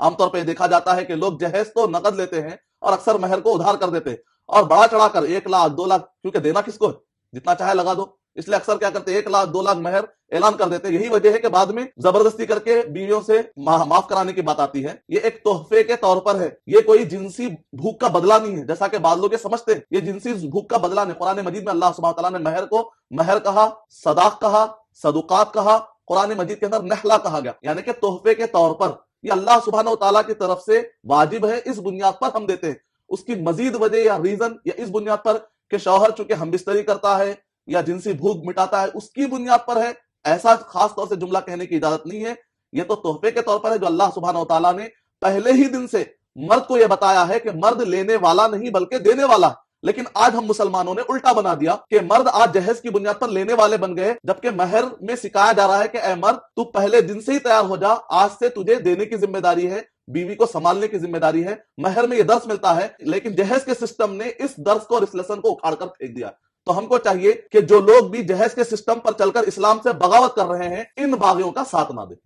عام طور پہ دیکھا جاتا ہے کہ لوگ جہیز تو نقد لیتے ہیں اور اکثر مہر کو ادھار کر دیتے ہیں اور بڑا چڑھا کر 1 لاکھ 2 لاکھ، کیونکہ دینا کس کو ہے، جتنا چاہے لگا دو، اس لیے اکثر کیا کرتے ہیں 1 لاکھ 2 لاکھ مہر اعلان کر دیتے ہیں۔ یہی وجہ ہے کہ بعد میں زبردستی کر کے بیویوں سے معاف کرانے کی بات آتی ہے۔ یہ ایک تحفے کے طور پر ہے، یہ کوئی جنسی بھوک کا بدلہ نہیں ہے جیسا کہ بعض لوگ یہ سمجھتے ہیں، یہ جنسی بھوک کا بدلہ نہیں۔ قرآن مجید میں اللہ سبحانہ تعالیٰ نے مہر کو مہر کہا، صداق کہا، صدقات کہا، قرآن مجید کے اندر نحلہ کہا گیا، یعنی کہ تحفے کے طور پر۔ یہ اللہ سبحانہ تعالیٰ کی طرف سے واجب ہے، اس بنیاد پر ہم دیتے ہیں۔ اس کی مزید وجہ یا ریزن یا اس بنیاد پر کہ شوہر چونکہ ہم بستری کرتا ہے یا جنسی بھوک مٹاتا ہے، اس کی بنیاد پر ہے، ایسا خاص طور سے جملہ کہنے کی اجازت نہیں ہے۔ یہ تو تحفے کے طور پر ہے جو اللہ سبحانہ تعالیٰ نے پہلے ہی دن سے مرد کو یہ بتایا ہے کہ مرد لینے والا نہیں بلکہ دینے والا ہے۔ لیکن آج ہم مسلمانوں نے الٹا بنا دیا کہ مرد آج جہیز کی بنیاد پر لینے والے بن گئے، جبکہ مہر میں سکھایا جا رہا ہے کہ اے مرد تو پہلے دن سے ہی تیار ہو جا، آج سے تجھے دینے کی ذمہ داری ہے، بیوی کو سنبھالنے کی ذمہ داری ہے۔ مہر میں یہ درس ملتا ہے، لیکن جہیز کے سسٹم نے اس درس کو اور اس لیسن کو اکھاڑ کر پھینک دیا۔ تو ہم کو چاہیے کہ جو لوگ بھی جہیز کے سسٹم پر چل کر اسلام سے بغاوت کر رہے ہیں، ان باغیوں کا ساتھ نہ دیں۔